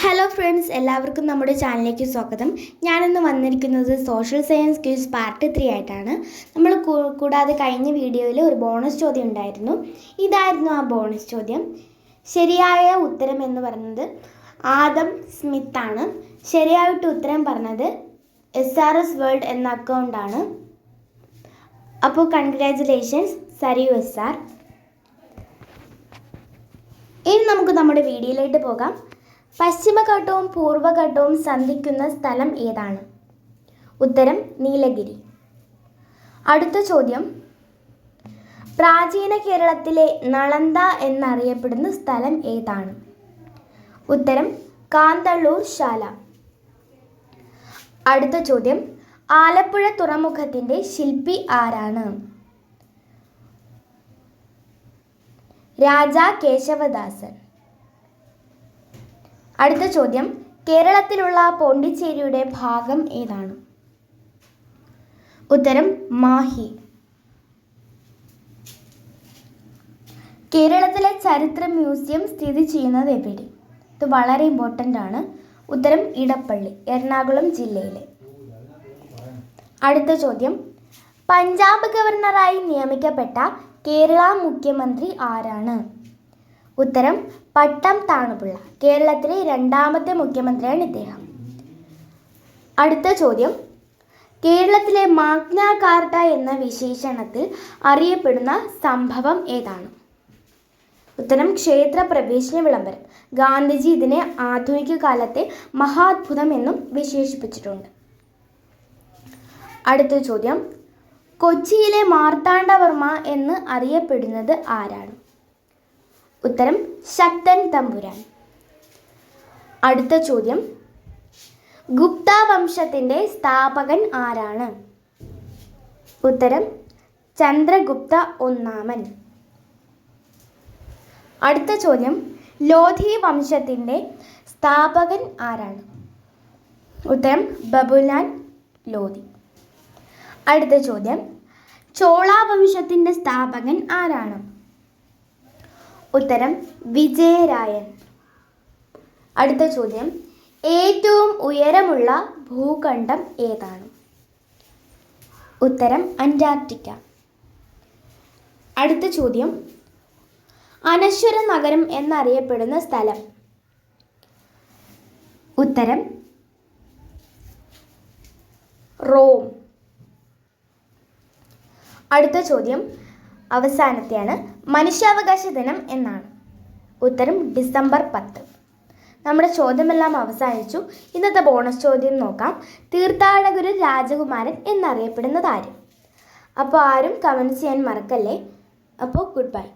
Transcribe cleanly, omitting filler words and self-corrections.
Hello friends, എല്ലാവർക്കും നമ്മുടെ ചാനലിലേക്ക് സ്വാഗതം. ഞാനിന്ന് വന്നിരിക്കുന്നത് സോഷ്യൽ സയൻസ് ക്വിസ് പാർട്ട് 3 ആയിട്ടാണ്. നമ്മൾ കൂടാതെ കഴിഞ്ഞ വീഡിയോയിൽ ഒരു ബോണസ് ചോദ്യം ഉണ്ടായിരുന്നു. ഇതായിരുന്നു ആ ബോണസ് ചോദ്യം. ശരിയായ ഉത്തരം എന്ന് പറയുന്നത് ആദം സ്മിത്താണ്. ശരിയായിട്ട് ഉത്തരം പറഞ്ഞത് SRS വേൾഡ് എന്ന അക്കൗണ്ടാണ്. അപ്പോൾ കൺഗ്രാജുലേഷൻസ് സരിയു SR. ഇനി നമുക്ക് നമ്മുടെ വീഡിയോയിലേക്ക് പോകാം. പശ്ചിമഘട്ടവും പൂർവ്വഘട്ടവും സന്ധിക്കുന്ന സ്ഥലം ഏതാണ്? ഉത്തരം നീലഗിരി. അടുത്ത ചോദ്യം, പ്രാചീന കേരളത്തിലെ നളന്ദ എന്നറിയപ്പെടുന്ന സ്ഥലം ഏതാണ്? ഉത്തരം കാന്തളൂർ ശാല. അടുത്ത ചോദ്യം, ആലപ്പുഴ തുറമുഖത്തിൻ്റെ ശില്പി ആരാണ്? രാജാ കേശവദാസൻ. അടുത്ത ചോദ്യം, കേരളത്തിലുള്ള പോണ്ടിച്ചേരിയുടെ ഭാഗം ഏതാണ്? ഉത്തരം മാഹി. കേരളത്തിലെ ചരിത്ര മ്യൂസിയം സ്ഥിതി ചെയ്യുന്നത് എവിടെ? ഇത് വളരെ ഇമ്പോർട്ടൻ്റ് ആണ്. ഉത്തരം ഇടപ്പള്ളി, എറണാകുളം ജില്ലയിലെ. അടുത്ത ചോദ്യം, പഞ്ചാബ് ഗവർണറായി നിയമിക്കപ്പെട്ട കേരള മുഖ്യമന്ത്രി ആരാണ്? ഉത്തരം പട്ടം താണുപിള്ള. കേരളത്തിലെ 2ാമത്തെ മുഖ്യമന്ത്രിയാണ് ഇദ്ദേഹം. അടുത്ത ചോദ്യം, കേരളത്തിലെ മാഗ്ന കാർട്ട എന്ന വിശേഷണത്തിൽ അറിയപ്പെടുന്ന സംഭവം ഏതാണ്? ഉത്തരം ക്ഷേത്ര പ്രവേശന വിളംബരം. ഗാന്ധിജി ഇതിനെ ആധുനിക കാലത്തെ മഹാത്ഭുതം എന്നും വിശേഷിപ്പിച്ചിട്ടുണ്ട്. അടുത്ത ചോദ്യം, കൊച്ചിയിലെ മാർത്താണ്ഡവർമ്മ എന്ന് അറിയപ്പെടുന്നത് ആരാണ്? ഉത്തരം ശക്തൻ തമ്പുരാൻ. അടുത്ത ചോദ്യം, ഗുപ്ത വംശത്തിൻ്റെ സ്ഥാപകൻ ആരാണ്? ഉത്തരം ചന്ദ്രഗുപ്ത ഒന്നാമൻ. അടുത്ത ചോദ്യം, ലോധി വംശത്തിൻ്റെ സ്ഥാപകൻ ആരാണ്? ഉത്തരം ബബുലാൻ ലോധി. അടുത്ത ചോദ്യം, ചോള വംശത്തിൻ്റെ സ്ഥാപകൻ ആരാണ്? ഉത്തരം വിജയരായൻ. അടുത്ത ചോദ്യം, ഏറ്റവും ഉയരമുള്ള ഭൂഖണ്ഡം ഏതാണ്? ഉത്തരം അന്റാർട്ടിക്ക. അടുത്ത ചോദ്യം, അനശ്വര നഗരം എന്നറിയപ്പെടുന്ന സ്ഥലം? ഉത്തരം റോം. അടുത്ത ചോദ്യം അവസാനത്തെയാണ്. മനുഷ്യാവകാശ ദിനം എന്നാണ്? ഉത്തരം ഡിസംബർ 10. നമ്മുടെ ചോദ്യമെല്ലാം അവസാനിച്ചു. ഇന്നത്തെ ബോണസ് ചോദ്യം നോക്കാം. തീർത്ഥാടകര് രാജകുമാരൻ എന്നറിയപ്പെടുന്നത് ആര്? അപ്പോൾ ആരും കമൻറ്റ് ചെയ്യാൻ മറക്കല്ലേ. അപ്പോൾ ഗുഡ് ബൈ.